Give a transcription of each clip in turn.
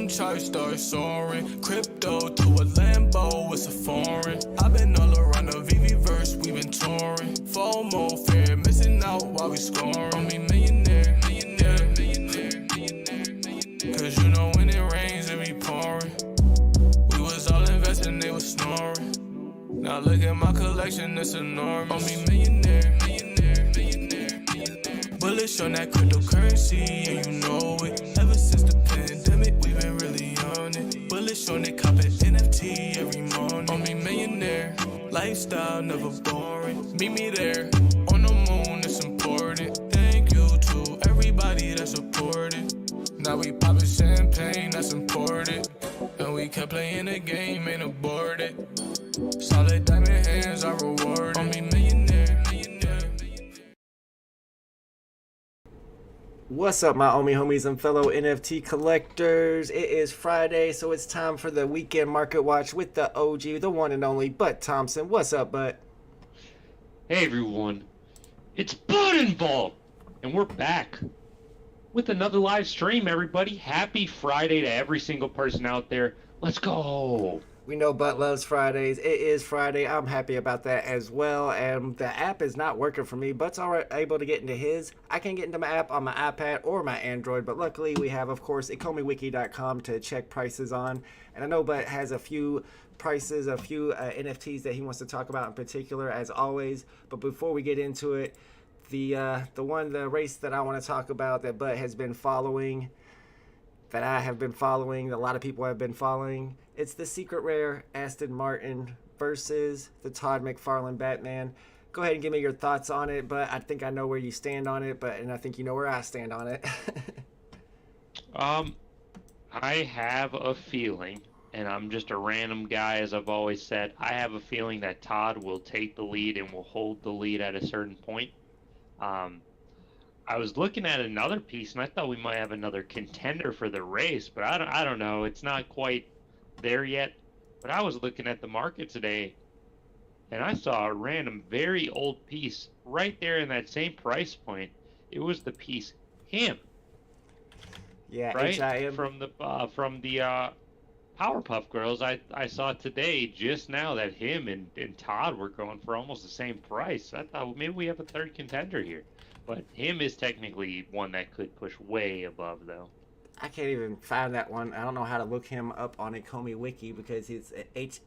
them charts start soaring. Crypto to a Lambo, it's a foreign. I've been all around the VeVe verse, we been touring. FOMO, fear, missing out while we scoring. On me millionaire, millionaire, millionaire, millionaire, millionaire. Cause you know when it rains, it be pouring. We was all investing, they was snoring. Now look at my collection, it's enormous. On me millionaire, millionaire, millionaire, millionaire. Bullish on that cryptocurrency, and you know it. Ever since the pandemic, we've been really on it. Bullish on it, copping NFT every morning. On me millionaire, lifestyle never boring. Meet me there, on the moon, it's important. Thank you to everybody that supported. Now we poppin' champagne, that's important. And we kept playing the game, ain't aborted. Solid diamond hands are rewarded. On me millionaire, millionaire, millionaire. What's up, my Omi homies and fellow NFT collectors? It is Friday, so it's time for the weekend market watch with the OG, the one and only Butt Thompson. What's up, Butt? Hey everyone, it's Bud involved, and we're back with another live stream, everybody. Happy Friday to every single person out there. Let's go. We know Butt loves Fridays. It is Friday. I'm happy about that as well. And the app is not working for me. Butt's already able to get into his. I can't get into my app on my iPad or my Android, but luckily we have, of course, economiwiki.com to check prices on. And I know Butt has a few prices, a few NFTs that he wants to talk about in particular, as always. But before we get into it, the race that I want to talk about that Butt has been following, that I have been following, a lot of people have been following. It's the secret rare Aston Martin versus the Todd McFarlane Batman. Go ahead and give me your thoughts on it, but I think I know where you stand on it, and I think you know where I stand on it. I have a feeling, and I'm just a random guy, as I've always said, I have a feeling that Todd will take the lead and will hold the lead at a certain point. I was looking at another piece, and I thought we might have another contender for the race, but I don't know. It's not quite there yet. But I was looking at the market today, and I saw a random, very old piece right there in that same price point. It was the piece him. Yeah, right HIM. from the Powerpuff Girls. I saw today just now that him and Todd were going for almost the same price. I thought, well, maybe we have a third contender here. But him is technically one that could push way above, though. I can't even find that one. I don't know how to look him up on Ecomi Wiki because it's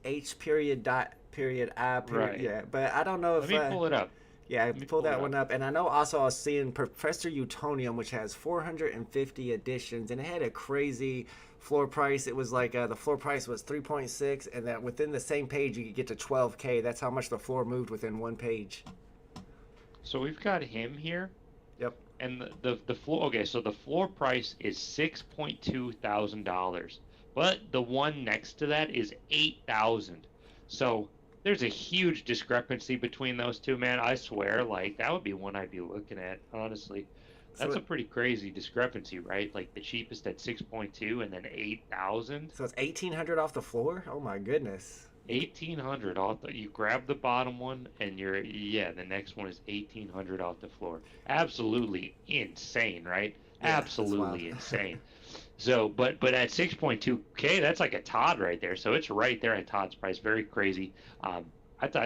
H period dot period I period. Right. Yeah, but I don't know if. Let me pull it up. Yeah, pull that one up. And I know also I was seeing Professor Utonium, which has 450 editions, and it had a crazy floor price. It was like the floor price was 3.6, and that within the same page you could get to 12K. That's how much the floor moved within one page. So we've got him here. Yep. And the floor. Okay, so the floor price is $6,200, but the one next to that is $8,000. So there's a huge discrepancy between those two, man. I swear, like that would be one I'd be looking at. Honestly, that's a pretty crazy discrepancy, right? Like the cheapest at 6.2 and then 8,000. So it's 1,800 off the floor. Oh my goodness. 1,800 off you grab the bottom one and the next one is 1,800 off the floor. Absolutely insane, right? Yeah, absolutely insane. So but at 6.2K, that's like a Todd right there. So it's right there at Todd's price. Very crazy. I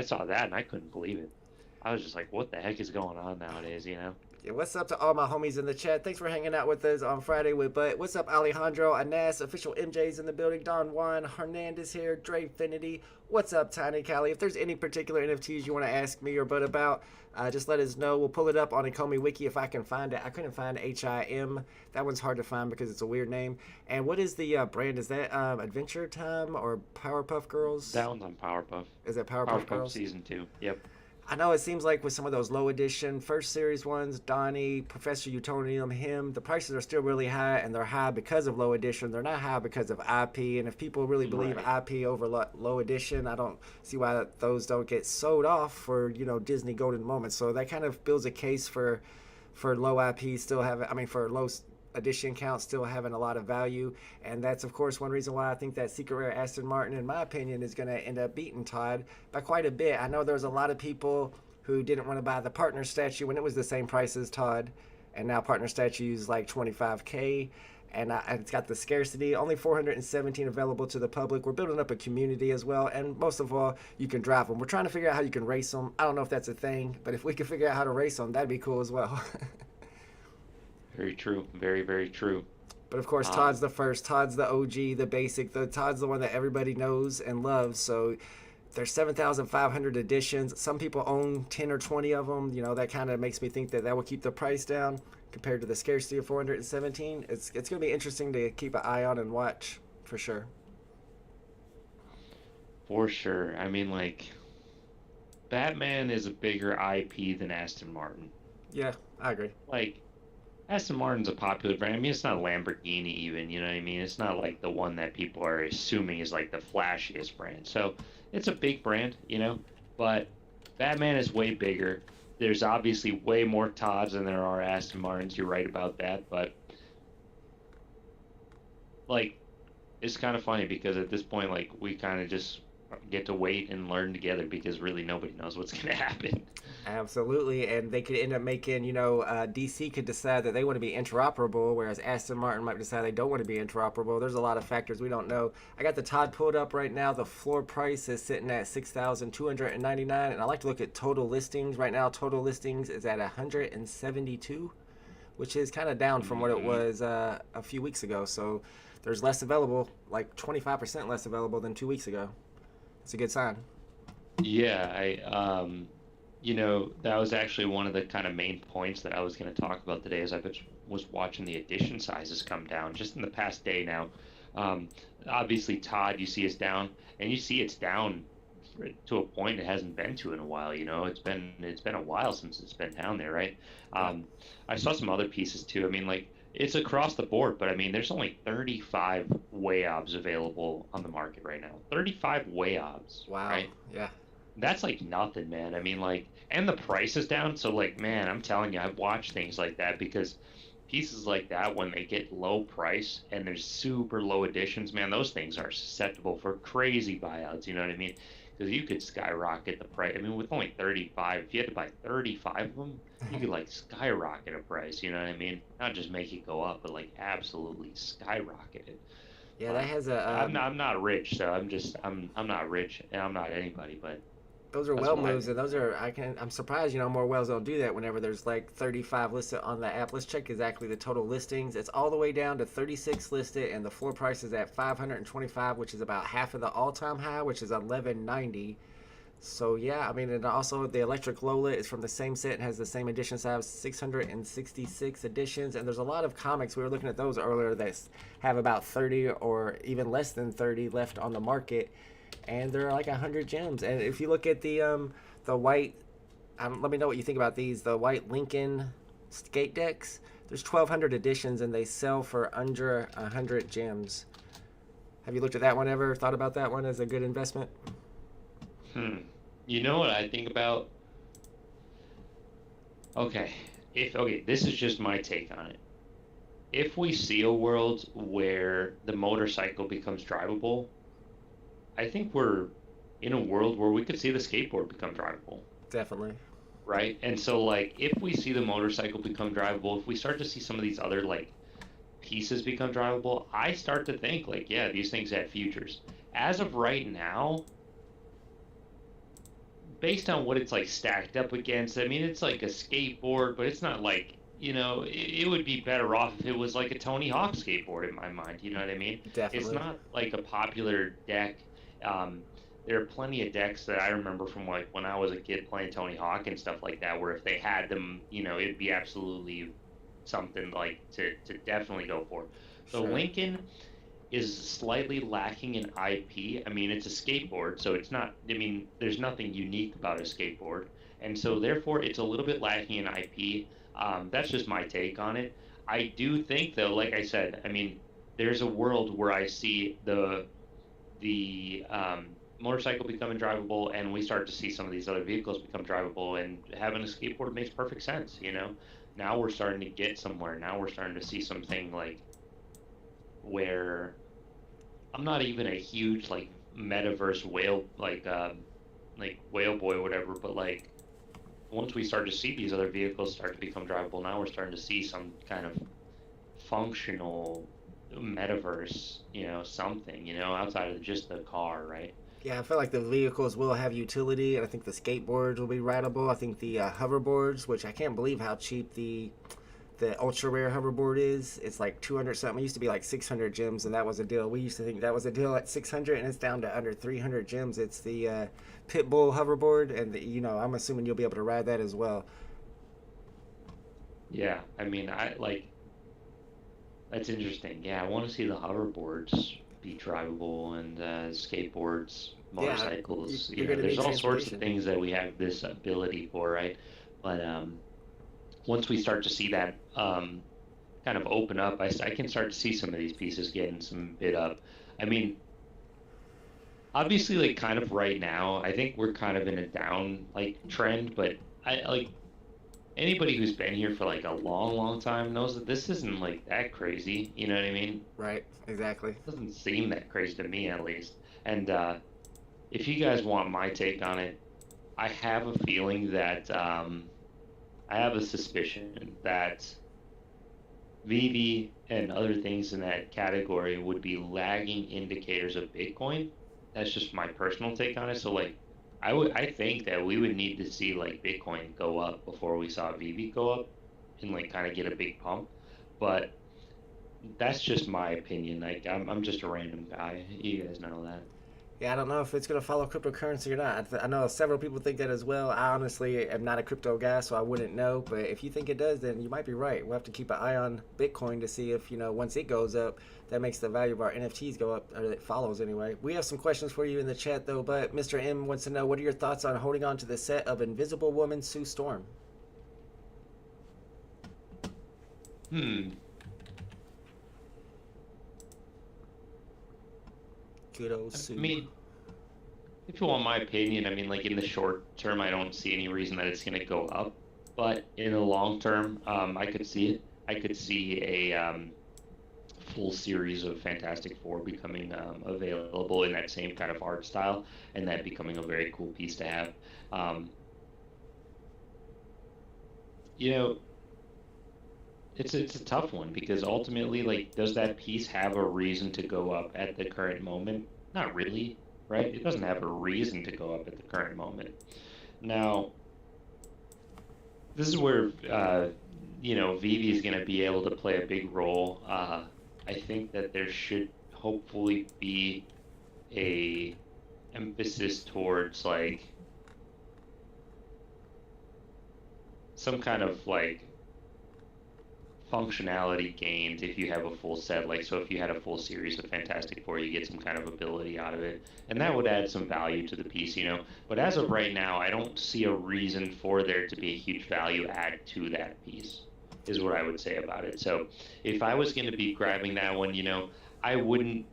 saw that and I couldn't believe it. I was just like, what the heck is going on nowadays, you know? Yeah, what's up to all my homies in the chat? Thanks for hanging out with us on Friday with Butt. What's up, Alejandro, Anas, official MJ's in the building, Don Juan, Hernandez here, Dre Finity. What's up, Tiny Callie? If there's any particular NFTs you want to ask me or Butt about, just let us know. We'll pull it up on Ecomi Wiki if I can find it. I couldn't find HIM. That one's hard to find because it's a weird name. And what is the brand? Is that Adventure Time or Powerpuff Girls? That one's on Powerpuff. Is that Powerpuff Girls? Season 2. Yep. I know it seems like with some of those low edition first series ones, Donnie, Professor Utonium, him, the prices are still really high, and they're high because of low edition. They're not high because of IP, and if people really believe IP over low edition, I don't see why those don't get sold off for, Disney golden moments. So that kind of builds a case for low IP still having, for low edition count still having a lot of value, and that's of course one reason why I think that secret rare Aston Martin, in my opinion, is going to end up beating Todd by quite a bit. I know there's a lot of people who didn't want to buy the partner statue when it was the same price as Todd, and now partner statue is like 25K, and it's got the scarcity, only 417 available to the public. We're building up a community as well, and most of all, you can drive them. We're trying to figure out how you can race them. I don't know if that's a thing, but if we can figure out how to race them, that'd be cool as well. Very true. Very, very true. But of course, Todd's the first. Todd's the OG, the basic. Todd's the one that everybody knows and loves. So there's 7,500 editions. Some people own 10 or 20 of them. You know, that kind of makes me think that will keep the price down compared to the scarcity of 417. It's going to be interesting to keep an eye on and watch for sure. For sure. I mean, like, Batman is a bigger IP than Aston Martin. Yeah, I agree. Like, Aston Martin's a popular brand. I mean, it's not a Lamborghini even, you know what I mean? It's not like the one that people are assuming is like the flashiest brand. So it's a big brand, you know, but Batman is way bigger. There's obviously way more Todds than there are Aston Martins. You're right about that, but like, it's kind of funny because at this point, like, we kind of just get to wait and learn together because really nobody knows what's going to happen. Absolutely, and they could end up making, DC could decide that they want to be interoperable, whereas Aston Martin might decide they don't want to be interoperable. There's a lot of factors we don't know. I got the Todd pulled up right now. The floor price is sitting at $6,299, and I like to look at total listings. Right now, total listings is at 172, which is kind of down from what it was a few weeks ago. So there's less available, like 25% less available than 2 weeks ago. It's a good sign. Yeah, that was actually one of the kind of main points that I was going to talk about today as I was watching the edition sizes come down just in the past day now. Obviously, Todd, you see is down, and you see it's down to a point it hasn't been to in a while. You know, it's been a while since it's been down there, right? I saw some other pieces too. I mean, like, it's across the board, but I mean, there's only 35 Wayobs available on the market right now. 35 Wayobs. Wow. Right? Yeah. That's like nothing, man. I mean, like, and the price is down. So, like, man, I'm telling you, I've watched things like that because pieces like that, when they get low price and there's super low editions, man, those things are susceptible for crazy buyouts. You know what I mean? Because you could skyrocket the price. I mean, with only 35, if you had to buy 35 of them, you could, like, skyrocket a price. You know what I mean? Not just make it go up, but, like, absolutely skyrocket it. Yeah, that has a. I'm not rich, so I'm not rich, and I'm not anybody, but. Those are well moves, and those are I'm surprised more whales don't do that whenever there's like 35 listed on the app. Let's check exactly the total listings. It's all the way down to 36 listed, and the floor price is at 525, which is about half of the all-time high, which is 1190. So yeah, I mean, and also the Electric Lola is from the same set and has the same edition size, 666 editions, and there's a lot of comics. We were looking at those earlier that have about 30 or even less than 30 left on the market. And there are like 100 gems. And if you look at the white, let me know what you think about these. The white Lincoln skate decks. There's 1,200 editions, and they sell for under 100 gems. Have you looked at that one ever? Thought about that one as a good investment? You know what I think about? Okay, this is just my take on it. If we see a world where the motorcycle becomes drivable, I think we're in a world where we could see the skateboard become drivable. Definitely. Right? And so, like, if we see the motorcycle become drivable, if we start to see some of these other, like, pieces become drivable, I start to think, like, yeah, these things have futures. As of right now, based on what it's, like, stacked up against, I mean, it's like a skateboard, but it's not like, it would be better off if it was like a Tony Hawk skateboard in my mind. You know what I mean? Definitely. It's not like a popular deck. There are plenty of decks that I remember from like when I was a kid playing Tony Hawk and stuff like that, where if they had them, it'd be absolutely something like to definitely go for. So Sure. Lincoln is slightly lacking in IP. I mean, it's a skateboard, so it's not, there's nothing unique about a skateboard. And so therefore it's a little bit lacking in IP. That's just my take on it. I do think though, like I said, I mean, there's a world where I see the motorcycle becoming drivable, and we start to see some of these other vehicles become drivable, and having a skateboard makes perfect sense. Now we're starting to get somewhere. Now we're starting to see something like where I'm not even a huge like metaverse whale like whale boy or whatever, but like once we start to see these other vehicles start to become drivable, now we're starting to see some kind of functional metaverse, something, outside of just the car, right? Yeah, I feel like the vehicles will have utility, and I think the skateboards will be rideable. I think the hoverboards, which I can't believe how cheap the ultra rare hoverboard is. It's like 200 something. It used to be like 600 gems, and that was a deal. We used to think that was a deal at 600, and it's down to under 300 gems. It's the Pitbull hoverboard, and I'm assuming you'll be able to ride that as well. Yeah, I mean, that's interesting. Yeah, I want to see the hoverboards be drivable and skateboards, Yeah, motorcycles. you're going to There's need all sorts of transportation. things that we have this ability for, right? But once we start to see that kind of open up, I can start to see some of these pieces getting some bid up. I mean, obviously, like kind of right now, I think we're kind of in a down trend, but I like anybody who's been here for like a long, long time knows that this isn't like that crazy. You know what I mean? Right, exactly. Doesn't seem that crazy to me at least. And if you guys want my take on it, I have a feeling that I have a suspicion that VeVe and other things in that category would be lagging indicators of Bitcoin. That's just my personal take on it. So like I think that we would need to see like Bitcoin go up before we saw VeVe go up and like kind of get a big pump. But that's just my opinion. Like I'm just a random guy. You guys know that. Yeah, I don't know if it's going to follow cryptocurrency or not. I know several people think that as well. I honestly am not a crypto guy, so I wouldn't know. But if you think it does, then you might be right. We'll have to keep an eye on Bitcoin to see if, once it goes up, that makes the value of our NFTs go up, or it follows anyway. We have some questions for you in the chat, though. But Mr. M wants to know, what are your thoughts on holding on to the set of Invisible Woman Sue Storm? Hmm. Kudos, I Sue. mean, if you want my opinion, I mean, like in the short term, I don't see any reason that it's going to go up. But in the long term, I could see it. I could see a full series of Fantastic Four becoming available in that same kind of art style, and that becoming a very cool piece to have. Um, you know, it's a tough one because ultimately, like, does that piece have a reason to go up at the current moment? Not really, right? It doesn't have a reason to go up at the current moment. Now, this is where VeVe is going to be able to play a big role. I think that there should hopefully be a emphasis towards like some kind of like functionality gained if you have a full set. Like, so if you had a full series of Fantastic Four, you get some kind of ability out of it, and that would add some value to the piece, But as of right now, I don't see a reason for there to be a huge value add to that piece, is what I would say about it. So if I was going to be grabbing that one, I wouldn't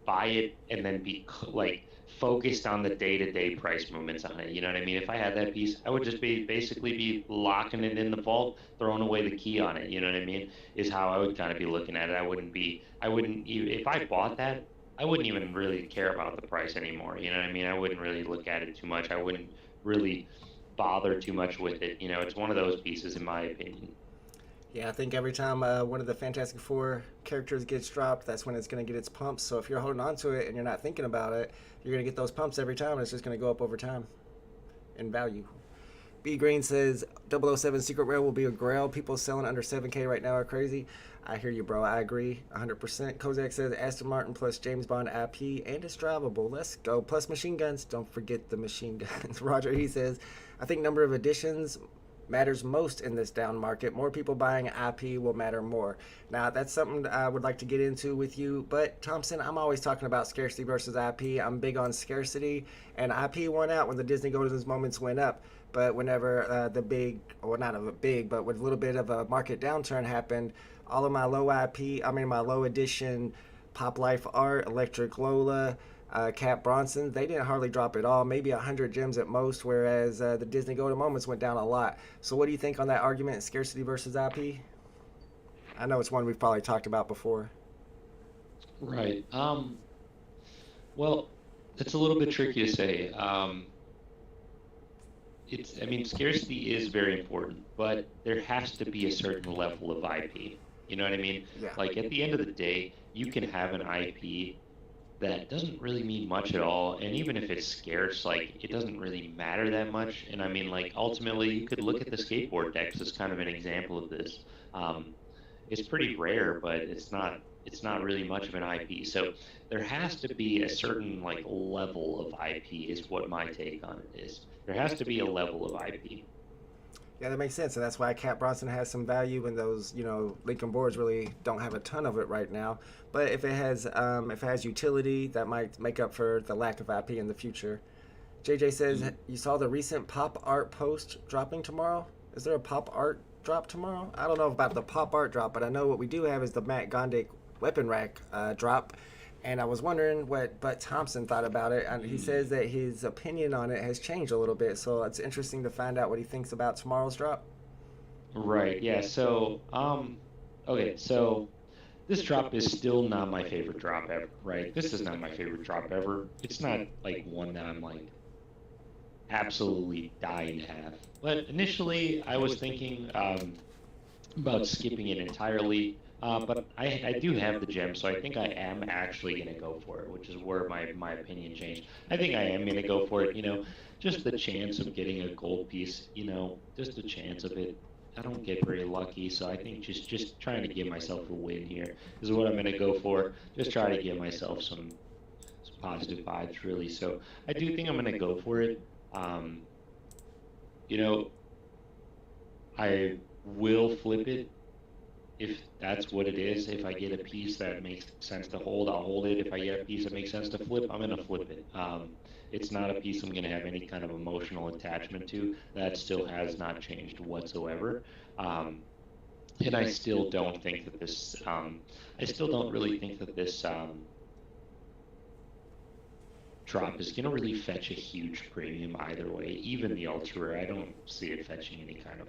buy it and then be like focused on the day-to-day price movements on it. You know what I mean? If I had that piece, I would just basically be locking it in the vault, throwing away the key on it. You know what I mean? Is how I would kind of be looking at it. If I bought that, I wouldn't even really care about the price anymore. You know what I mean? I wouldn't really look at it too much. I wouldn't really bother too much with it. It's one of those pieces, in my opinion. Yeah, I think every time one of the Fantastic Four characters gets dropped, that's when it's going to get its pumps. So if you're holding on to it and you're not thinking about it, you're going to get those pumps every time, and it's just going to go up over time in value. B Green says 007 Secret Rare will be a grail. People selling under 7K right now are crazy. I hear you, bro. I agree 100%. Kozak says Aston Martin plus James Bond IP, and it's drivable. Let's go. Plus machine guns. Don't forget the machine guns. Roger, he says, I think number of editions matters most in this down market. More people buying IP will matter more. Now, that's something I would like to get into with you, but Thompson, I'm always talking about scarcity versus IP. I'm big on scarcity, and IP won out when the Disney Golden Moments went up. But whenever the big, or not a big, but with a little bit of a market downturn happened, all of my my low edition Pop Life Art, Electric Lola, Cap Bronson, they didn't hardly drop at all, maybe 100 gems at most, whereas the Disney Golden Moments went down a lot. So what do you think on that argument, scarcity versus IP? I know it's one we've probably talked about before. Right. Well, it's a little bit tricky to say. Scarcity is very important, but there has to be a certain level of IP. You know what I mean? Yeah. Like at the end of the day, you can have an IP that doesn't really mean much at all, and even if it's scarce, like it doesn't really matter that much. And I mean, like ultimately, you could look at the skateboard decks as kind of an example of this. Um, it's pretty rare, but it's not really much of an IP. So there has to be a certain like level of IP is what my take on it is. There has to be a level of IP. Yeah, that makes sense, and that's why Cat Bronson has some value, and those Lincoln boards really don't have a ton of it right now. But if it has utility, that might make up for the lack of IP in the future. JJ says you saw the recent pop art post dropping tomorrow. Is there a pop art drop tomorrow? I don't know about the pop art drop, but I know what we do have is the Matt Gondik weapon rack drop. And I was wondering what Butt Thompson thought about it. And he says that his opinion on it has changed a little bit. So it's interesting to find out what he thinks about tomorrow's drop. Right. Yeah. So, okay. So this drop is still not my favorite drop ever. Right. This is not my favorite drop ever. It's not like one that I'm like absolutely dying to have. But initially, I was thinking about skipping it entirely. But I do have the gem, so I think I am actually going to go for it, which is where my opinion changed. I think I am going to go for it, just the chance of getting a gold piece, just the chance of it. I don't get very lucky, so I think just trying to give myself a win here is what I'm going to go for. Just try to give myself some positive vibes, really. So I do think I'm going to go for it. I will flip it if that's what it is. If I get a piece that makes sense to hold, I'll hold it. If I get a piece that makes sense to flip, I'm going to flip it. It's not a piece I'm going to have any kind of emotional attachment to. That still has not changed whatsoever. And I still don't think that this, I still don't really think that this drop is going to really fetch a huge premium either way. Even the ultra rare, I don't see it fetching any kind of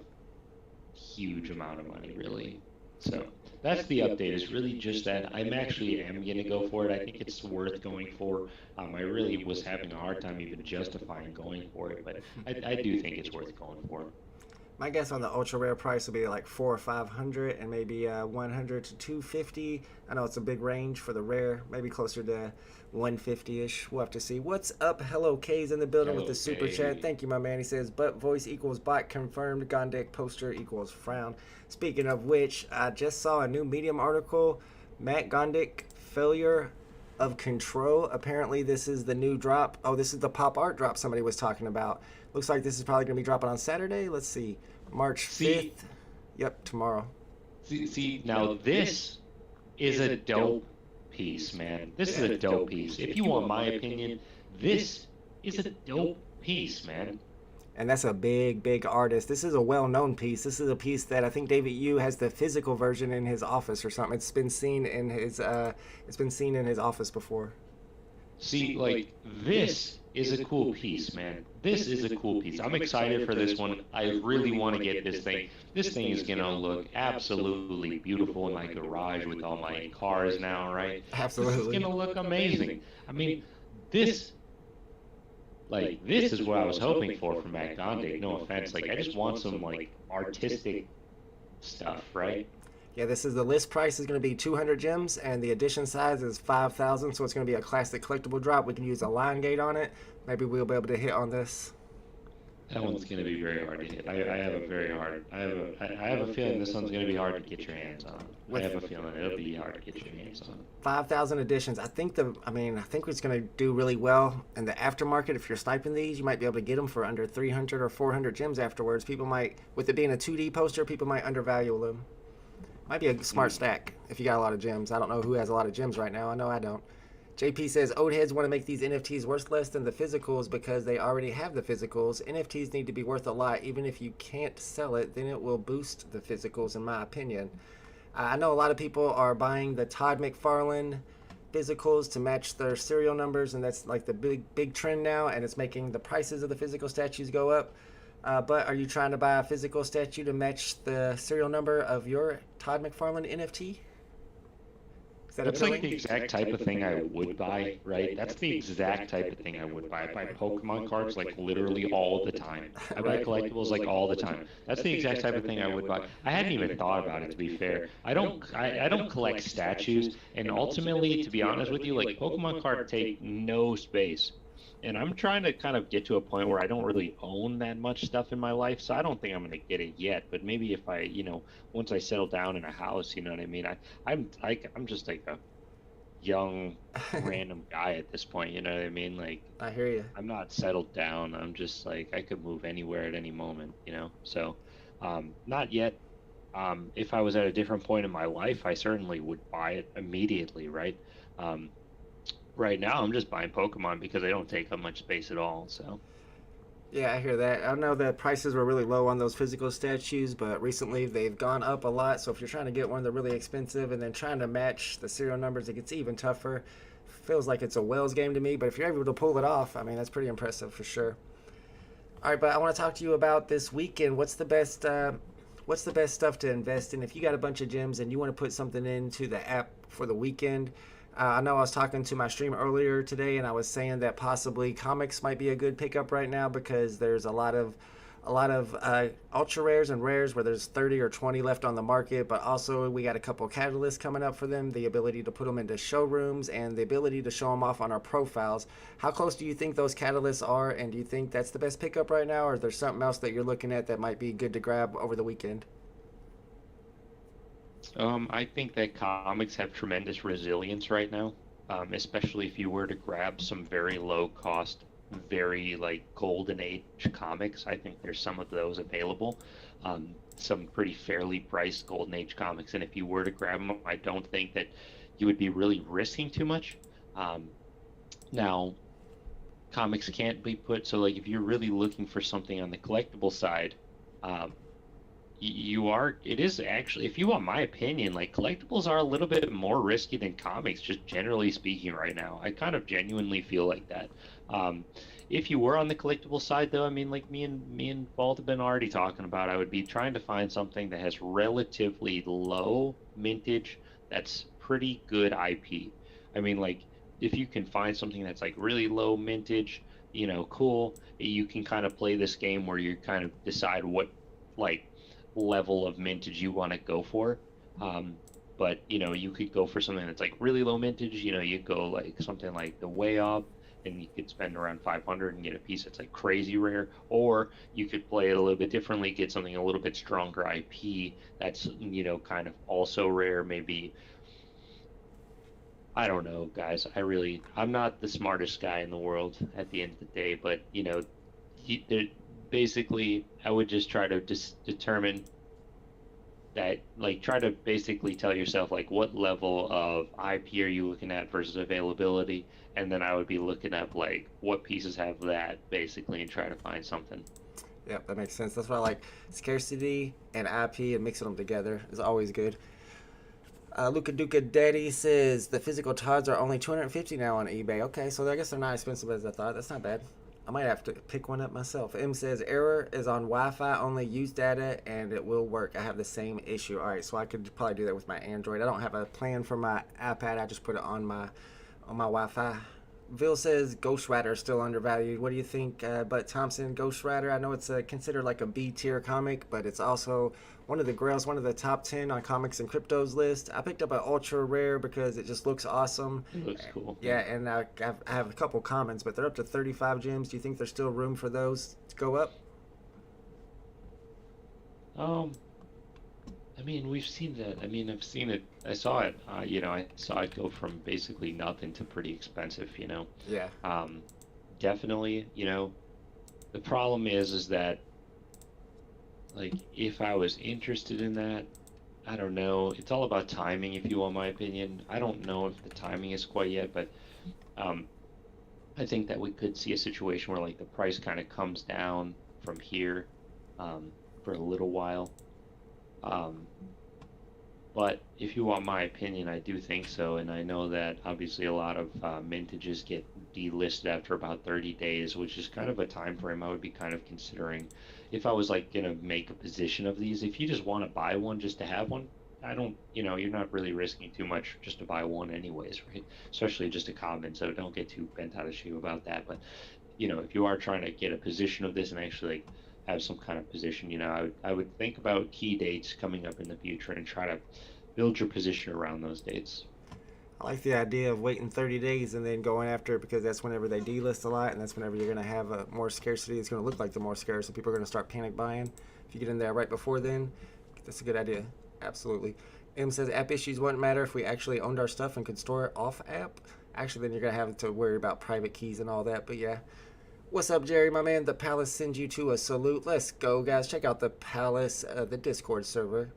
huge amount of money, really. So that's the update. Is really just that I'm actually am going to go for it. I think it's worth going for. I really was having a hard time even justifying going for it, but I do think it's worth going for. My guess on the ultra rare price will be like 400 or 500, and maybe 100 to 250. I know it's a big range for the rare, maybe closer to 150-ish. We'll have to see. What's up? Hello K's in the building with the super chat. Thank you, my man. He says, "But voice equals bot confirmed. Gondek poster equals frown." Speaking of which, I just saw a new Medium article. Matt Gondek failure of control. Apparently, this is the new drop. Oh, this is the pop art drop somebody was talking about. Looks like this is probably going to be dropping on Saturday. Let's see. March 5th. Yep, tomorrow. See, now this is a dope piece, man. This is a dope piece. If you want my opinion, this is a dope piece, man. And that's a big, big artist. This is a well-known piece. This is a piece that I think David Yu has the physical version in his office or something. It's been seen in his office before. See, like, this is a cool piece, man. This is a cool piece. I'm excited for this one. I really want to get this thing. This thing is going to look absolutely beautiful in my garage with all my cars now, right? Absolutely. This is going to look amazing. I mean, this is what I was hoping for from Matt Gondik. No offense. Like, I just want some, like, artistic stuff, right? Yeah, the list price is going to be 200 gems, and the edition size is 5,000, so it's going to be a classic collectible drop. We can use a line gate on it. Maybe we'll be able to hit on this. That one's going to be very hard to hit. I have a feeling this one's going to be hard to get your hands on. I have a feeling it'll be hard to get your hands on. 5,000 editions. I think it's going to do really well in the aftermarket. If you're sniping these, you might be able to get them for under 300 or 400 gems afterwards. People might, with it being a 2D poster, people might undervalue them. Might be a smart stack if you got a lot of gems. I don't know who has a lot of gems right now. I know I don't. JP says, old heads want to make these NFTs worth less than the physicals because they already have the physicals. NFTs need to be worth a lot. Even if you can't sell it, then it will boost the physicals, in my opinion. I know a lot of people are buying the Todd McFarlane physicals to match their serial numbers, and that's like the big trend now, and it's making the prices of the physical statues go up. But are you trying to buy a physical statue to match the serial number of your Todd McFarlane NFT? Is that That's like appealing? the exact type of thing I would buy, right? That's the exact type of thing I would buy. I buy Pokemon cards like literally all the time. I buy Right. collectibles like all the time. That's the exact type of thing I would buy. I hadn't even thought about it, to be fair. I don't collect statues, and ultimately, to be honest with you, like Pokemon cards take no space. And I'm trying to kind of get to a point where I don't really own that much stuff in my life, so I don't think I'm gonna get it yet. But maybe if I, once I settle down in a house, you know what I mean? I'm just like a young random guy at this point, you know what I mean? Like I hear you. I'm not settled down. I'm just like I could move anywhere at any moment, you know? So not yet. If I was at a different point in my life, I certainly would buy it immediately, right? Um, right now I'm just buying Pokemon because they don't take up much space at all. So Yeah, I hear that. I know that prices were really low on those physical statues, but recently they've gone up a lot. So if you're trying to get one, they're really expensive, and then trying to match the serial numbers, it gets even tougher. Feels like it's a Wells game to me, but if you're able to pull it off, I mean, that's pretty impressive for sure. All right, but I want to talk to you about this weekend. What's the best stuff to invest in? If you got a bunch of gems and you want to put something into the app for the weekend, I know I was talking to my stream earlier today, and I was saying that possibly comics might be a good pickup right now because there's a lot of ultra rares and rares where there's 30 or 20 left on the market, but also we got a couple catalysts coming up for them, the ability to put them into showrooms and the ability to show them off on our profiles. How close do you think those catalysts are, and do you think that's the best pickup right now, or is there something else that you're looking at that might be good to grab over the weekend? I think that comics have tremendous resilience right now, especially if you were to grab some very low cost, very like golden age comics. I think there's some of those available, some pretty fairly priced golden age comics. And if you were to grab them, I don't think that you would be really risking too much. Um, Now, comics can't be put, so like if you're really looking for something on the collectible side, um, it is actually, if you want my opinion, like collectibles are a little bit more risky than comics, just generally speaking right now. I kind of genuinely feel like that. Um, if you were on the collectible side though, I mean, like me and Walt have been already talking about, I would be trying to find something that has relatively low mintage that's pretty good IP. I mean, like if you can find something that's like really low mintage, cool, you can kind of play this game where you kind of decide what like level of mintage you want to go for. Um, but you could go for something that's like really low mintage. You go like something like the way up, and you could spend around 500 and get a piece that's like crazy rare. Or you could play it a little bit differently, get something a little bit stronger IP that's kind of also rare. Maybe I don't know, guys. I'm not the smartest guy in the world at the end of the day, but basically, I would just try to determine that, like, try to basically tell yourself, like, what level of IP are you looking at versus availability, and then I would be looking up, like, what pieces have that, basically, and try to find something. Yep, that makes sense. That's why I like scarcity and IP and mixing them together is always good. Luca Duca Daddy says the physical TODs are only 250 now on eBay. Okay, so I guess they're not expensive as I thought. That's not bad. I might have to pick one up myself. M says error is on Wi-Fi only. Use data and it will work. I have the same issue. All right, so I could probably do that with my Android. I don't have a plan for my iPad. I just put it on my Wi-Fi. Bill says Ghost Rider is still undervalued. What do you think? But Thompson, Ghost Rider, I know it's considered like a B tier comic, but it's also one of the grails, one of the top 10 on comics and cryptos list. I picked up an ultra rare because it just looks awesome. It looks cool. Yeah, and I have a couple comments, but they're up to 35 gems. Do you think there's still room for those to go up? I mean, we've seen that. I mean, I've seen it. I saw it. I saw it go from basically nothing to pretty expensive. Yeah. Definitely. The problem is that, like, if I was interested in that, I don't know. It's all about timing, if you want my opinion. I don't know if the timing is quite yet, but I think that we could see a situation where like the price kind of comes down from here for a little while. Um, but if you want my opinion, I do think so, and I know that obviously a lot of mintages get delisted after about 30 days, which is kind of a time frame I would be kind of considering if I was like gonna make a position of these. If you just want to buy one just to have one, I don't, you're not really risking too much just to buy one anyways, right? Especially just a common, so don't get too bent out of shape about that. But, if you are trying to get a position of this and actually like have some kind of position, I would think about key dates coming up in the future and try to build your position around those dates. I like the idea of waiting 30 days and then going after it, because that's whenever they delist a lot, and that's whenever you're going to have a more scarcity. It's going to look like the more scarce, and people are going to start panic buying. If you get in there right before then, that's a good idea. Absolutely. M says app issues wouldn't matter if we actually owned our stuff and could store it off app. Actually, then you're going to have to worry about private keys and all that. But yeah. What's up, Jerry, my man? The Palace sends you to a salute. Let's go, guys. Check out the Palace, the Discord server.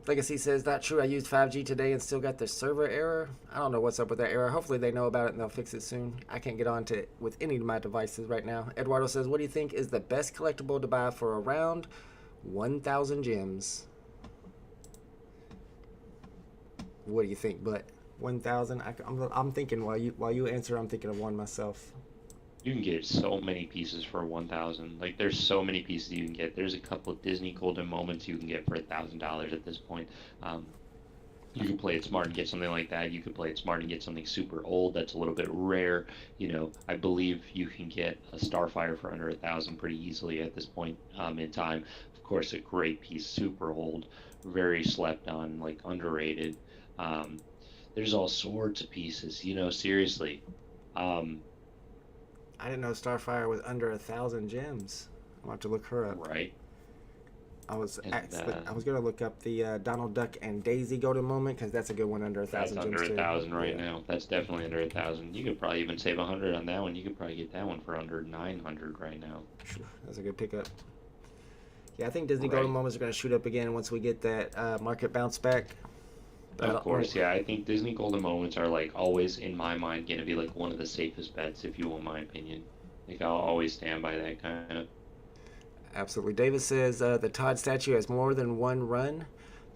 Legacy says, not true. I used 5G today and still got the server error. I don't know what's up with that error. Hopefully they know about it and they'll fix it soon. I can't get on to it with any of my devices right now. Eduardo says, what do you think is the best collectible to buy for around 1,000 gems? What do you think, but 1,000? I'm thinking while you answer, I'm thinking of one myself. You can get so many pieces for 1,000. Like, there's so many pieces you can get. There's a couple of Disney Golden Moments you can get for $1,000 at this point. You can play it smart and get something like that. You could play it smart and get something super old that's a little bit rare. I believe you can get a Starfire for under 1,000 pretty easily at this point in time. Of course, a great piece, super old, very slept on, like underrated. There's all sorts of pieces. Seriously. I didn't know Starfire was under 1,000 gems. I'll have to look her up. Right. I was gonna look up the Donald Duck and Daisy Golden Moment, because that's a good one under 1,000 gems. That's under too. 1,000 right now. That's definitely under 1,000. You could probably even save 100 on that one. You could probably get that one for under 900 right now. That's a good pickup. Yeah, I think Disney Golden Moments are gonna shoot up again once we get that market bounce back. Of course, yeah. I think Disney Golden Moments are like always in my mind going to be like one of the safest bets, if you want my opinion. Like I'll always stand by that kind of. Absolutely. David says the Todd statue has more than one run.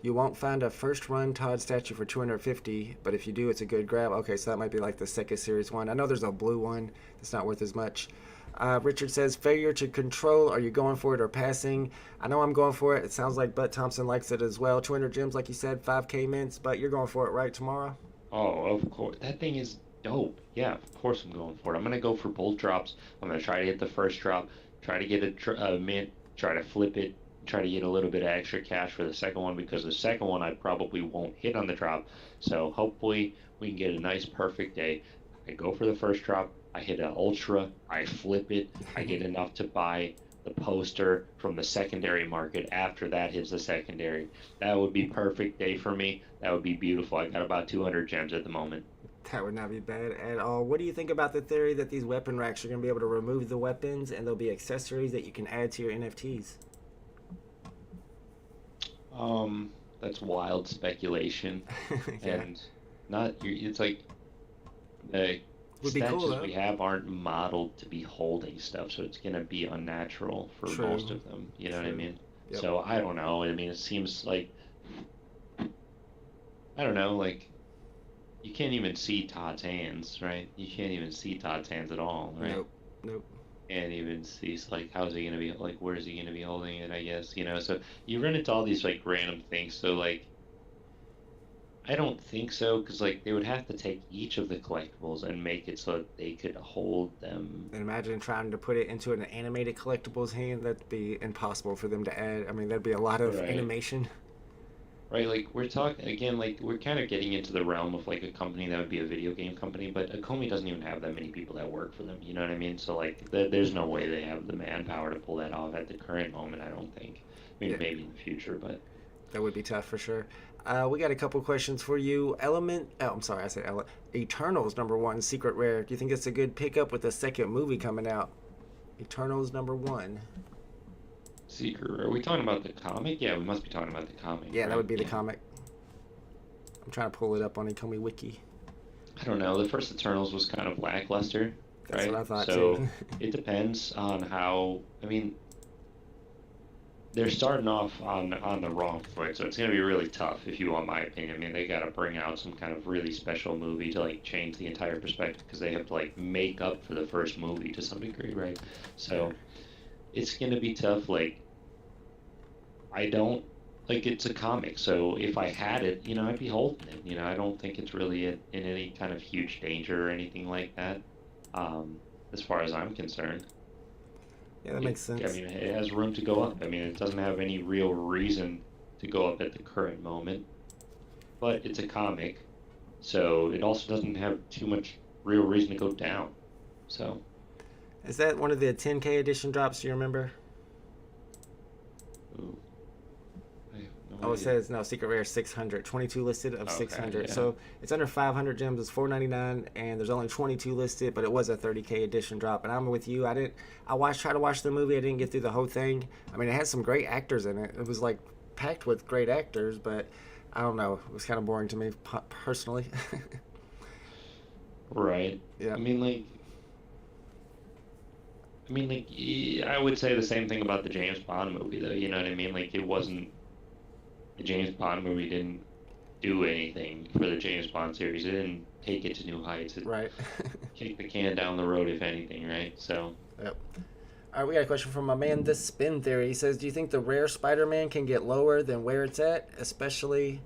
You won't find a first run Todd statue for 250, but if you do, it's a good grab. Okay, so that might be like the second series one. I know there's a blue one that's not worth as much. Richard says, failure to control. Are you going for it or passing? I know I'm going for it. It sounds like Butt Thompson likes it as well. 200 gems, like you said, 5K mints, but you're going for it, right, tomorrow? Oh, of course. That thing is dope. Yeah, of course I'm going for it. I'm going to go for both drops. I'm going to try to hit the first drop, try to get a mint, try to flip it, try to get a little bit of extra cash for the second one, because the second one I probably won't hit on the drop. So hopefully we can get a nice perfect day. I go for the first drop, I hit an ultra, I flip it, I get enough to buy the poster from the secondary market after that hits the secondary. That would be perfect day for me. That would be beautiful. I got about 200 gems at the moment. That would not be bad at all. What do you think about the theory that these weapon racks are going to be able to remove the weapons and there'll be accessories that you can add to your NFTs? That's wild speculation. Yeah. And it's like the statues we have aren't modeled to be holding stuff, so it's going to be unnatural for most of them. You know what I mean? Yep. So I don't know. I mean, it seems like, I don't know, like, you can't even see Todd's hands, right? You can't even see Todd's hands at all, right? Nope. Can't even see. It's like, how's he going to be, like, where's he going to be holding it, I guess, So you run into all these, like, random things. So, like, I don't think so, because, like, they would have to take each of the collectibles and make it so that they could hold them. And imagine trying to put it into an animated collectibles hand. That'd be impossible for them to add. I mean, that'd be a lot of animation. Right, like, we're talking, again, like, we're kind of getting into the realm of, like, a company that would be a video game company, but Akomi doesn't even have that many people that work for them, you know what I mean? So, like, there's no way they have the manpower to pull that off at the current moment, I don't think. I mean, maybe in the future, but... That would be tough for sure. We got a couple questions for you. Eternals #1, Secret Rare. Do you think it's a good pickup with the second movie coming out? Eternals #1. Secret Rare. Are we talking about the comic? Yeah, we must be talking about the comic. Yeah, right? That would be the comic. I'm trying to pull it up on Ecomi Wiki. I don't know. The first Eternals was kind of lackluster, That's right? what I thought so too. It depends on how. I mean, they're starting off on the wrong foot, so it's going to be really tough, if you want my opinion. I mean, they got to bring out some kind of really special movie to, like, change the entire perspective, because they have to, like, make up for the first movie to some degree, right? So it's going to be tough. Like, I don't like it's a comic, so if I had it, I'd be holding it. I don't think it's really in any kind of huge danger or anything like that, as far as I'm concerned. Yeah, that makes I sense. mean, it has room to go up. I mean, it doesn't have any real reason to go up at the current moment, but it's a comic, so it also doesn't have too much real reason to go down. So, Is that one of the 10K edition drops? Do you remember? ooh, I have no Oh, it idea. says no. Secret rare 600. 22 listed of Okay, 600. yeah. So it's under 500 gems. It's 499, and there's only 22 listed. But it was a 30K edition drop. And I'm with you. Tried to watch the movie. I didn't get through the whole thing. I mean, it had some great actors in it. It was like packed with great actors, but I don't know. It was kind of boring to me personally. Right. Yeah. I would say the same thing about the James Bond movie, though. You know what I mean? Like, the James Bond movie didn't do anything for the James Bond series. It didn't take it to new heights. It Right. kicked the can down the road, if anything, right? So, Yep. All right, we got a question from my man, The Spin Theory. He says, do you think the rare Spider-Man can get lower than where it's at, especially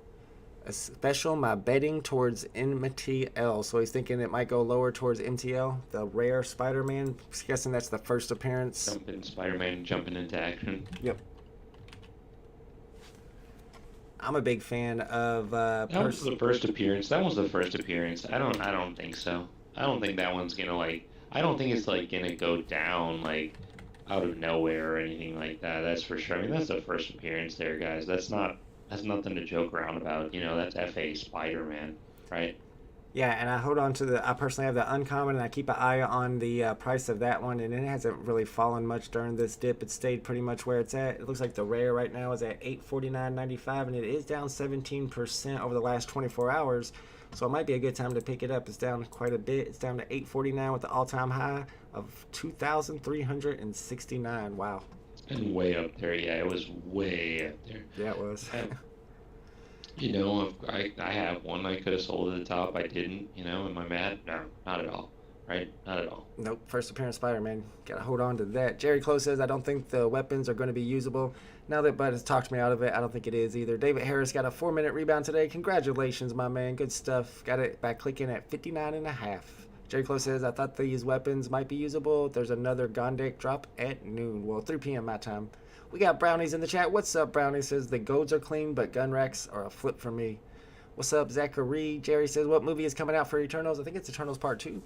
my betting towards MTL? So he's thinking it might go lower towards MTL, the rare Spider-Man. Guessing that's the first appearance. Spider-Man jumping into action. Yep. I'm a big fan of. That was the first appearance. That was the first appearance. I don't think so. I don't think that one's gonna I don't think it's gonna go down out of nowhere or anything like that. That's for sure. I mean, that's the first appearance there, guys. That's nothing to joke around about. That's FA Spider-Man, right? Yeah, and I personally have the uncommon, and I keep an eye on the price of that one, and it hasn't really fallen much during this dip. It stayed pretty much where it's at. It looks like the rare right now is at $849.95, and it is down 17% over the last 24 hours. So it might be a good time to pick it up. It's down quite a bit. It's down to $849 with the all-time high of $2,369. Wow. And way up there. Yeah, it was way up there. Yeah, it was. I have one I could have sold at the top. I didn't. Am I mad? No, not at all. Right? Not at all. Nope. First appearance Spider-Man. Gotta hold on to that. Jerry Close says, I don't think the weapons are going to be usable. Now that Bud has talked me out of it, I don't think it is either. David Harris got a 4-minute rebound today. Congratulations, my man. Good stuff. Got it by clicking at 59.5. Jerry Close says, I thought these weapons might be usable. There's another Gondek drop at noon. Well, 3 p.m. my time. We got Brownies in the chat. What's up, Brownie? Says the golds are clean, but gun racks are a flip for me. What's up, Zachary? Jerry says, what movie is coming out for Eternals? I think it's Eternals Part 2.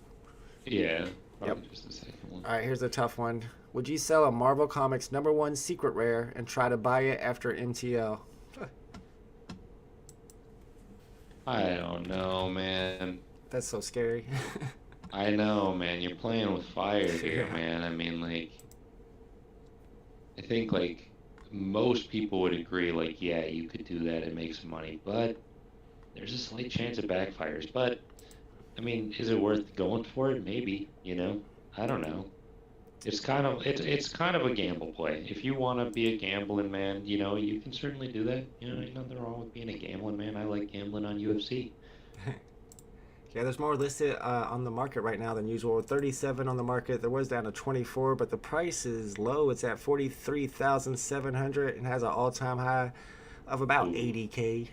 Yeah, probably just the second one. All right, here's a tough one. Would you sell a Marvel Comics #1 secret rare and try to buy it after MTL? I don't know, man. That's so scary. I know, man. You're playing with fire here, Yeah. man. I mean, I think, most people would agree, yeah, you could do that and make some money, but there's a slight chance it backfires. But, I mean, is it worth going for it? Maybe, I don't know. It's kind of a gamble play. If you want to be a gambling man, you can certainly do that. Ain't nothing wrong with being a gambling man. I like gambling on UFC. Yeah, there's more listed on the market right now than usual. 37 on the market. There was down to 24, but the price is low. It's at 43,700 and has an all-time high of about 80K.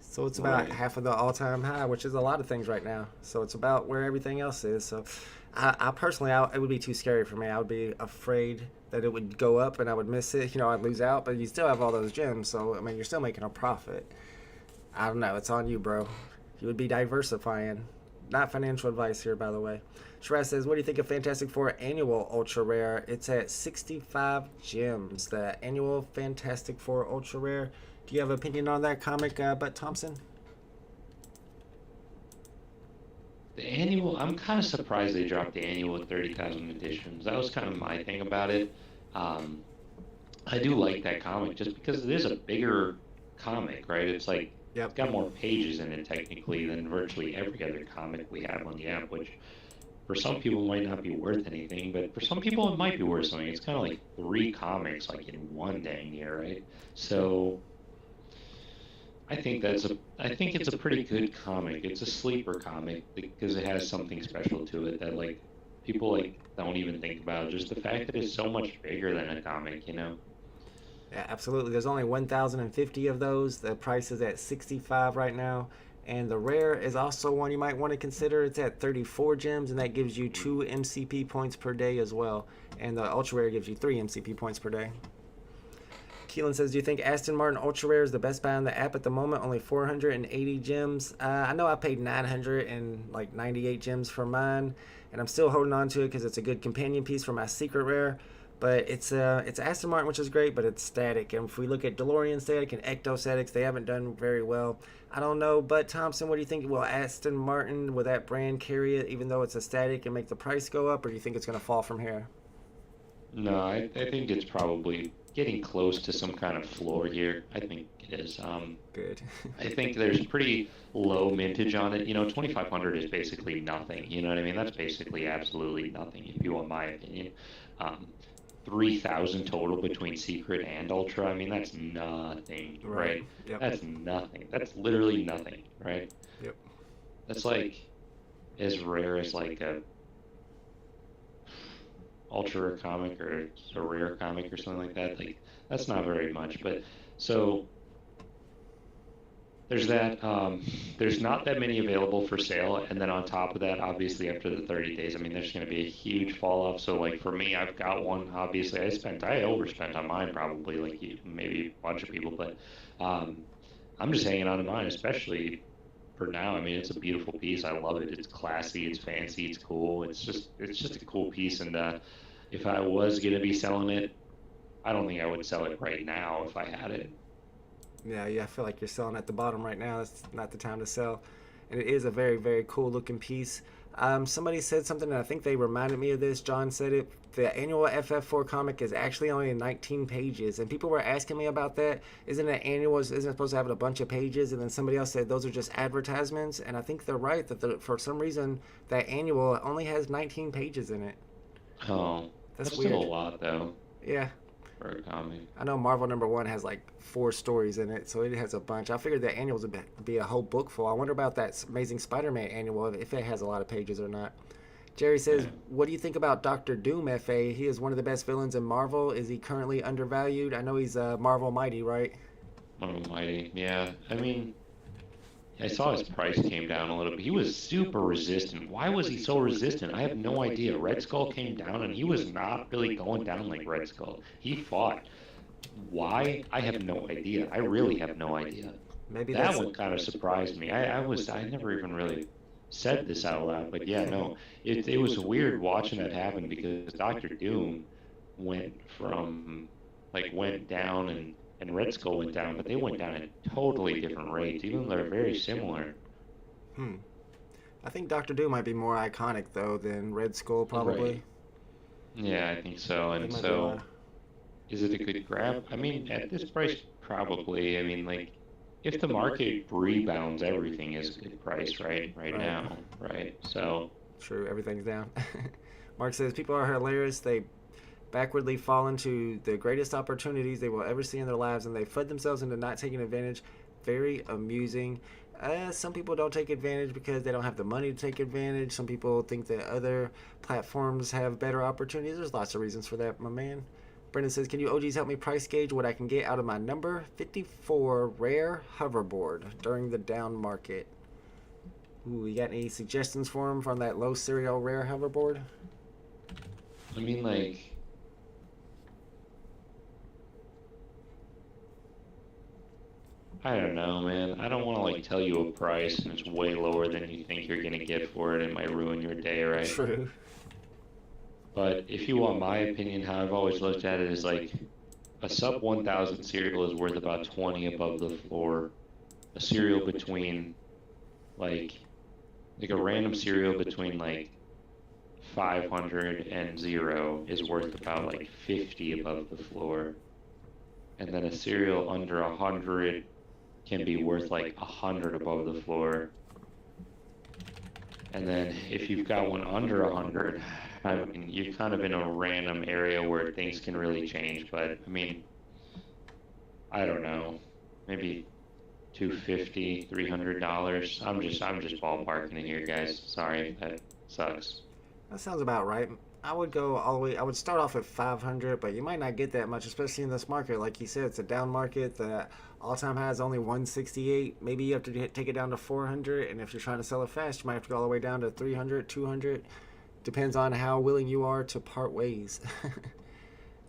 So it's about half of the all-time high, which is a lot of things right now. So it's about where everything else is. So I personally, it would be too scary for me. I would be afraid that it would go up and I would miss it. I'd lose out, but you still have all those gems. So, I mean, you're still making a profit. I don't know. It's on you, bro. You would be diversifying. Not financial advice here, by the way. Shiraz says, what do you think of Fantastic Four Annual Ultra Rare? It's at 65 gems. The Annual Fantastic Four Ultra Rare. Do you have an opinion on that comic, Bud Thompson? The annual, I'm kind of surprised they dropped the annual at 30,000 editions. That was kind of my thing about it. I do like that comic just because it is a bigger comic, right? It's it's got more pages in it technically than virtually every other comic we have on the app, which for some people might not be worth anything, but for some people it might be worth something. It's kind of like 3 comics in one dang year, right? So I think it's a pretty good comic. It's a sleeper comic because it has something special to it that people don't even think about. Just the fact that it's so much bigger than a comic, Yeah, absolutely. There's only 1,050 of those. The price is at 65 right now. And the rare is also one you might want to consider. It's at 34 gems, and that gives you 2 MCP points per day as well. And the ultra rare gives you 3 MCP points per day. Keelan says, do you think Aston Martin Ultra Rare is the best buy on the app at the moment? Only 480 gems. I know I paid 998 gems for mine, and I'm still holding on to it because it's a good companion piece for my secret rare. But it's Aston Martin, which is great, but it's static. And if we look at DeLorean static and Ecto statics, they haven't done very well. I don't know, but Thompson, what do you think? Will Aston Martin, will that brand carry it, even though it's a static, and make the price go up, or do you think it's going to fall from here? No, I think it's probably getting close to some kind of floor here. I think it is. Good. I think there's pretty low mintage on it. 2,500 is basically nothing. You know what I mean? That's basically absolutely nothing, if you want my opinion. 3,000 total between Secret and Ultra. I mean, that's nothing, right? Yep. That's nothing. That's literally nothing, right? Yep. That's like as rare as like a ultra rare comic or a rare comic or something like that. Like that's not very much. But so there's that. There's not that many available for sale, and then on top of that, obviously after the 30 days, I mean, there's going to be a huge fall off. So like for me, I've got one. Obviously, I overspent on mine probably, like maybe a bunch of people, but I'm just hanging on to mine, especially for now. I mean, it's a beautiful piece. I love it. It's classy. It's fancy. It's cool. It's just a cool piece. And if I was going to be selling it, I don't think I would sell it right now if I had it. Yeah, I feel like you're selling at the bottom right now. That's not the time to sell. And it is a very, very cool looking piece. Somebody said something, and I think they reminded me of this. John said it. The annual FF4 comic is actually only 19 pages. And people were asking me about that. Isn't it annual? Isn't it supposed to have a bunch of pages? And then somebody else said those are just advertisements. And I think they're right, that for some reason, that annual only has 19 pages in it. Oh, That's still weird. a lot, though, Yeah. for a comic. I know Marvel #1 has like 4 stories in it, so it has a bunch. I figured that annuals would be a whole book full. I wonder about that Amazing Spider-Man annual, if it has a lot of pages or not. Jerry says, what do you think about Doctor Doom, FA? He is one of the best villains in Marvel. Is he currently undervalued? I know he's Marvel Mighty, right? Marvel Mighty, yeah. I mean, I saw his price came down a little bit. He was super resistant. Why was he so resistant? I have no idea. Red Skull came down, and he was not really going down like Red Skull. He fought. Why? I have no idea. I really have no idea. Maybe That that's one kind of surprised me. I never even really said this out loud, but yeah, no. It was weird watching that happen because Doctor Doom went down and Red Skull went down, but they went down at totally different rates, even though they're very similar. I think Doctor Doom might be more iconic though than Red Skull, probably. Right. Yeah, I think so. And He might be so, more- is it a good grab? I mean, at this price, probably. I mean, like, if the market rebounds, everything is a good price, right? Right now, right? So, True, everything's down. Mark says people are hilarious. They backwardly fall into the greatest opportunities they will ever see in their lives, and they flood themselves into not taking advantage. Very amusing. Some people don't take advantage because they don't have the money to take advantage. Some people think that other platforms have better opportunities. There's lots of reasons for that, my man. Brendan says, can you OGs help me price gauge what I can get out of my number 54 rare hoverboard during the down market? Ooh, you got any suggestions for him from that low serial rare hoverboard? I mean, like, I don't know, man. I don't want to, like, tell you a price and it's way lower than you think you're going to get for it. It might ruin your day, right? True. But if you want my opinion, how I've always looked at it is like a sub 1,000 cereal is worth about 20 above the floor. A cereal between like a random cereal between like 500 and 0 is worth about like 50 above the floor. And then a cereal under 100 can be worth like 100 above the floor. And then if you've got one under 100, I mean, you're kind of in a random area where things can really change. But I mean, I don't know, maybe $250, $300. I'm just ballparking it here, guys. Sorry, that sucks. That sounds about right. I would go all the way. I would start off at 500, but you might not get that much, especially in this market. Like you said, it's a down market. The all-time high is only 168. Maybe you have to take it down to 400, and if you're trying to sell it fast, you might have to go all the way down to 300, 200. Depends on how willing you are to part ways.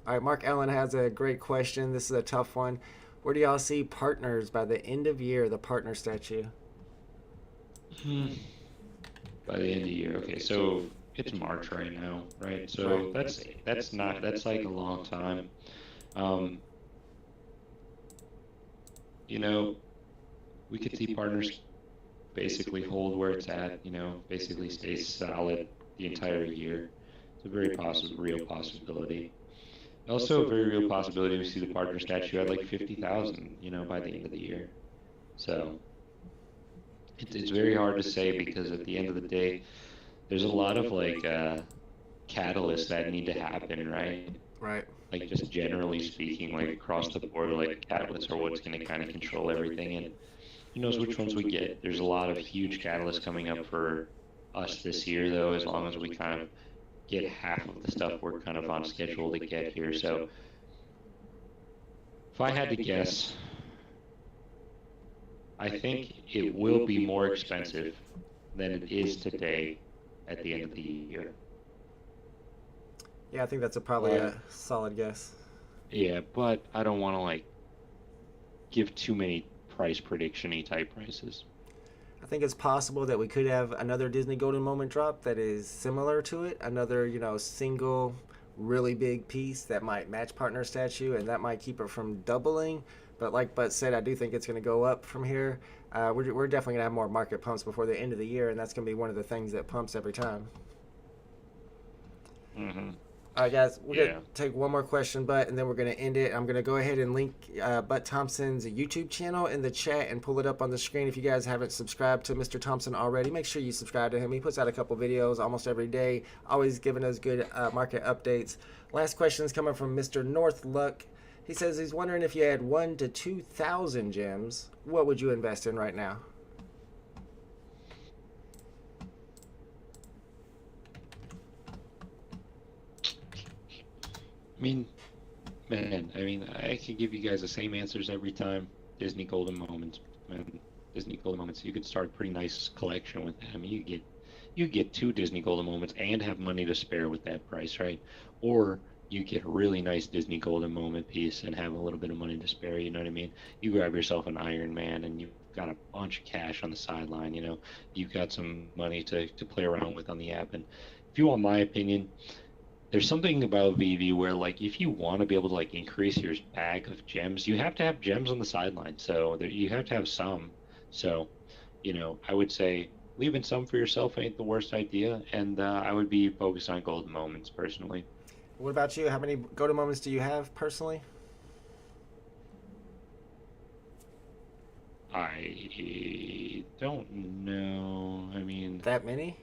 All right, Mark Allen has a great question. This is a tough one. Where do y'all see partners by the end of year? The partner statue. By the end of the year. Okay, so it's March right now, right? So that's like a long time. You know, we could see partners basically hold where it's at, you know, basically stay solid the entire year. It's a very real possibility. Also, a very real possibility we see the partner statue at like 50,000, you know, by the end of the year. So it's very hard to say because at the end of the day, there's a lot of like catalysts that need to happen, right? Right. Like just generally speaking, like across the board, like catalysts are what's going to kind of control everything. And who knows which ones we get? There's a lot of huge catalysts coming up for us this year, though, as long as we kind of get half of the stuff we're kind of on schedule to get here. So if I had to guess, I think it will be more expensive than it is today at the end of the year. Yeah, I think that's probably a solid guess. Yeah, but I don't want to like give too many price prediction-y type prices. I think it's possible that we could have another Disney Golden Moment drop that is similar to it. Another, single, really big piece that might match partner statue, and that might keep it from doubling. But like Butt said, I do think it's going to go up from here. We're definitely going to have more market pumps before the end of the year, and that's going to be one of the things that pumps every time. Mm-hmm. All right, guys, we're going to take one more question, Butt, and then we're going to end it. I'm going to go ahead and link Butt Thompson's YouTube channel in the chat and pull it up on the screen. If you guys haven't subscribed to Mr. Thompson already, make sure you subscribe to him. He puts out a couple videos almost every day, always giving us good market updates. Last question is coming from Mr. Northluck. He says he's wondering if you had 1,000 to 2,000 gems, what would you invest in right now? I could give you guys the same answers every time. Disney Golden Moments, man. Disney Golden Moments. You could start a pretty nice collection with them. You get 2 Disney Golden Moments and have money to spare with that price, right? Or you get a really nice Disney Golden Moment piece and have a little bit of money to spare. You know what I mean? You grab yourself an Iron Man and you've got a bunch of cash on the sideline. You've got some money to play around with on the app. And if you want my opinion, there's something about VeVe where, like, if you want to be able to, like, increase your bag of gems, you have to have gems on the sideline. So you have to have some. So, I would say leaving some for yourself ain't the worst idea. And I would be focused on golden moments, personally. What about you? How many golden moments do you have, personally? I don't know. That many?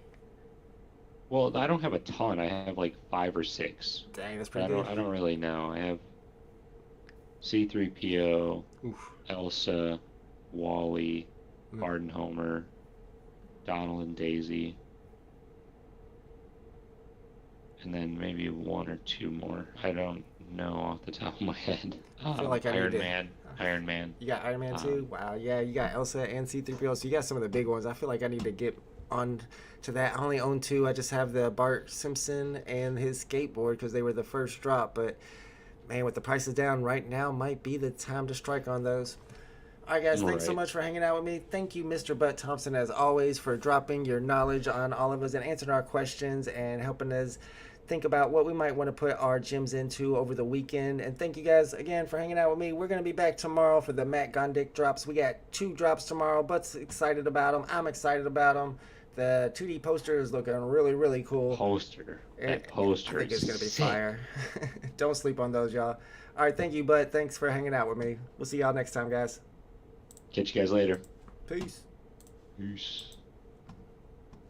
Well, I don't have a ton. I have like 5 or 6. Dang, that's pretty I good. don't really know. I have C-3PO, Elsa, Wally, Bart and Homer, Donald and Daisy, and then maybe 1 or 2 more. I don't know off the top of my head. I feel like Iron Man. You got Iron Man too? Wow, yeah, you got Elsa and C-3PO, so you got some of the big ones. I feel like I need to get on to that. I only own 2. I just have the Bart Simpson and his skateboard because they were the first drop, but man, with the prices down right now, might be the time to strike on those. All right, guys, thanks so much for hanging out with me. Thank you, Mr. Butt Thompson, as always, for dropping your knowledge on all of us and answering our questions and helping us think about what we might want to put our gems into over the weekend. And thank you guys again for hanging out with me. We're going to be back tomorrow for the Matt Gondik drops. We got 2 drops tomorrow. Butt's excited about them. I'm excited about them. The 2D poster is looking really, really cool. That poster I think it's going to be sick. fire. Don't sleep on those, y'all. All right, thank you, Butt. Thanks for hanging out with me. We'll see y'all next time, guys. Catch you guys later. Peace. Peace.